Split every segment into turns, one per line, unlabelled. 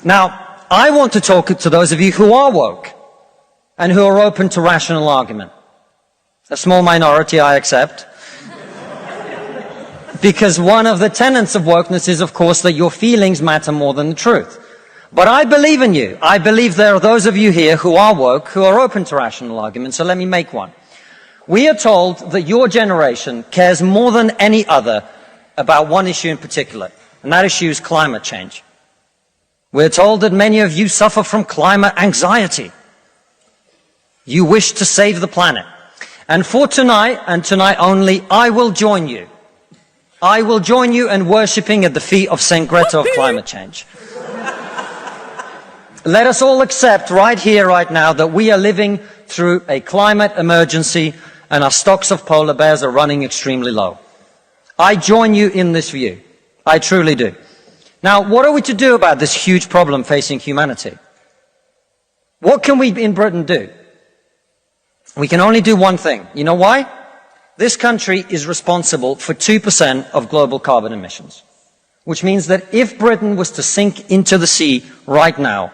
Now, I want to talk to those of you who are woke and who are open to rational argument. A small minority, I accept. Because one of the tenets of wokeness is, of course, that your feelings matter more than the truth. But I believe in you. I believe there are those of you here who are woke, who are open to rational argument, so let me make one. We are told that your generation cares more than any other about one issue in particular, and that issue is climate change. We're told that many of you suffer from climate anxiety. You wish to save the planet. And for tonight, and tonight only, I will join you. I will join you in worshipping at the feet of Saint Greta of climate change. Let us all accept right here, right now, that we are living through a climate emergency and our stocks of polar bears are running extremely low. I join you in this view. I truly do. Now, what are we to do about this huge problem facing humanity? What can we in Britain do? We can only do one thing. You know why? This country is responsible for 2% of global carbon emissions, which means that if Britain was to sink into the sea right now,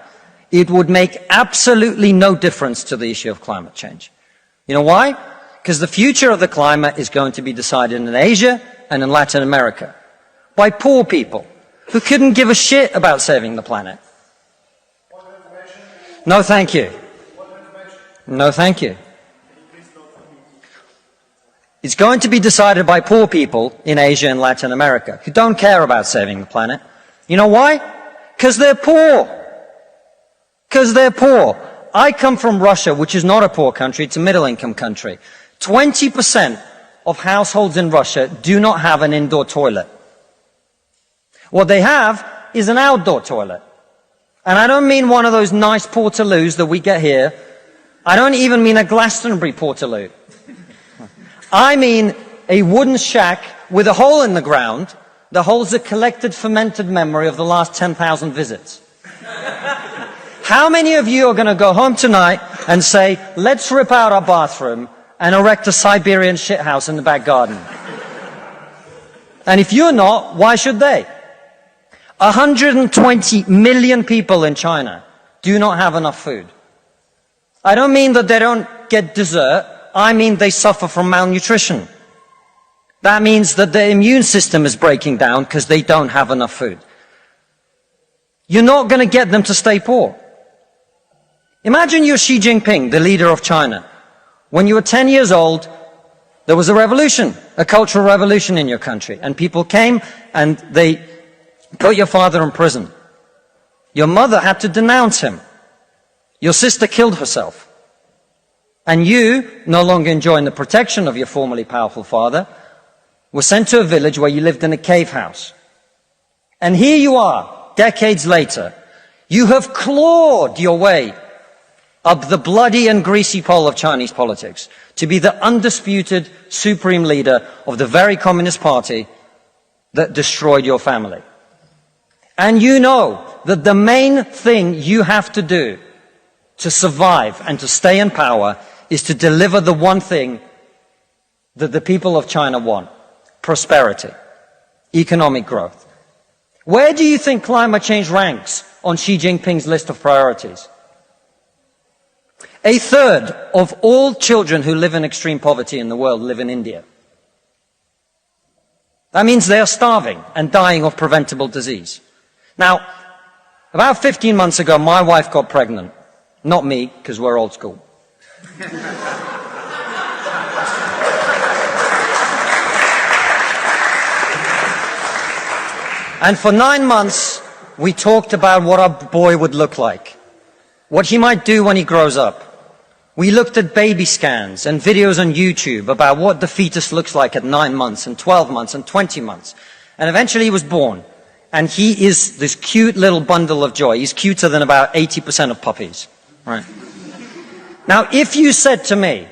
it would make absolutely no difference to the issue of climate change. You know why? Because the future of the climate is going to be decided in Asia and in Latin America by poor people who couldn't give a shit about saving the planet. No, thank you. No, thank you. It's going to be decided by poor people in Asia and Latin America who don't care about saving the planet. You know why? Because they're poor. Because they're poor. I come from Russia, which is not a poor country, it's a middle-income country. 20% of households in Russia do not have an indoor toilet. What they have is an outdoor toilet. And I don't mean one of those nice portaloos that we get here. I don't even mean a Glastonbury portaloo. I mean a wooden shack with a hole in the ground that holds a collected fermented memory of the last 10,000 visits. How many of you are going to go home tonight and say, let's rip out our bathroom and erect a Siberian shithouse in the back garden? And if you're not, why should they? 120 million people in China do not have enough food. I don't mean that they don't get dessert. I mean they suffer from malnutrition. That means that their immune system is breaking down because they don't have enough food. You're not going to get them to stay poor. Imagine you're Xi Jinping, the leader of China. When you were 10 years old, there was a revolution, a cultural revolution in your country. And people came and they put your father in prison. Your mother had to denounce him. Your sister killed herself. And you, no longer enjoying the protection of your formerly powerful father, were sent to a village where you lived in a cave house. And here you are, decades later. You have clawed your way up the bloody and greasy pole of Chinese politics to be the undisputed supreme leader of the very Communist Party that destroyed your family. And you know that the main thing you have to do to survive and to stay in power is to deliver the one thing that the people of China want: prosperity, economic growth. Where do you think climate change ranks on Xi Jinping's list of priorities? A third of all children who live in extreme poverty in the world live in India. That means they are starving and dying of preventable disease. Now, about 15 months ago, my wife got pregnant. Not me, because we're old school. And for 9 months, we talked about what our boy would look like, what he might do when he grows up. We looked at baby scans and videos on YouTube about what the fetus looks like at 9 months and 12 months and 20 months. And eventually he was born. And he is this cute little bundle of joy. He's cuter than about 80% of puppies. Right. Now, if you said to me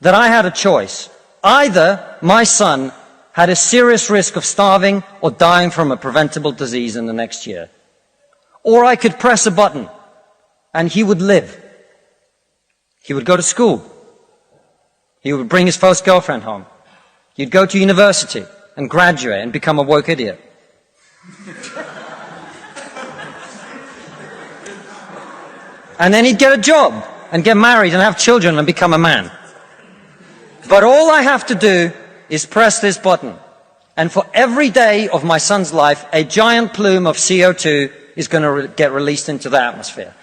that I had a choice, either my son had a serious risk of starving or dying from a preventable disease in the next year, or I could press a button and he would live. He would go to school. He would bring his first girlfriend home. He'd go to university and graduate and become a woke idiot. And then he'd get a job and get married and have children and become a man. But all I have to do is press this button. And for every day of my son's life, a giant plume of CO2 is going to get released into the atmosphere.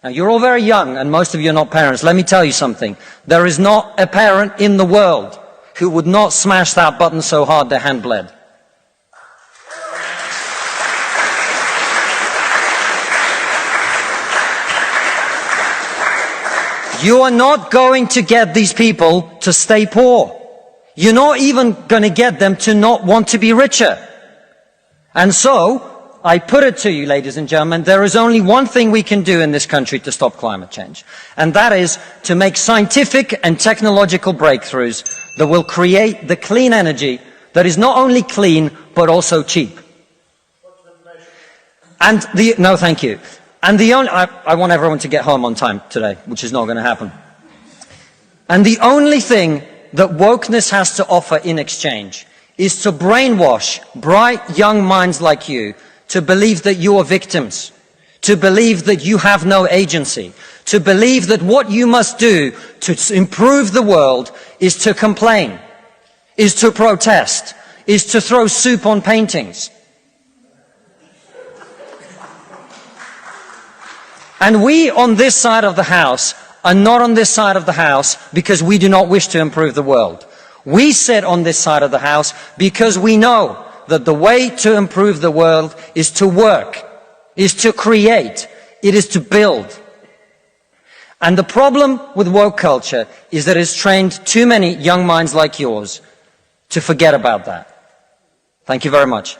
Now, you're all very young, and most of you are not parents. Let me tell you something. There is not a parent in the world who would not smash that button so hard their hand bled. You are not going to get these people to stay poor. You're not even going to get them to not want to be richer. And so, I put it to you, ladies and gentlemen, there is only one thing we can do in this country to stop climate change. And that is to make scientific and technological breakthroughs that will create the clean energy that is not only clean, but also cheap. And no, thank you. And I want everyone to get home on time today, which is not going to happen. And the only thing that wokeness has to offer in exchange is to brainwash bright young minds like you to believe that you are victims, to believe that you have no agency, to believe that what you must do to improve the world is to complain, is to protest, is to throw soup on paintings. And we on this side of the House are not on this side of the House because we do not wish to improve the world. We sit on this side of the House because we know that the way to improve the world is to work, is to create, it is to build. And the problem with woke culture is that it's trained too many young minds like yours to forget about that. Thank you very much.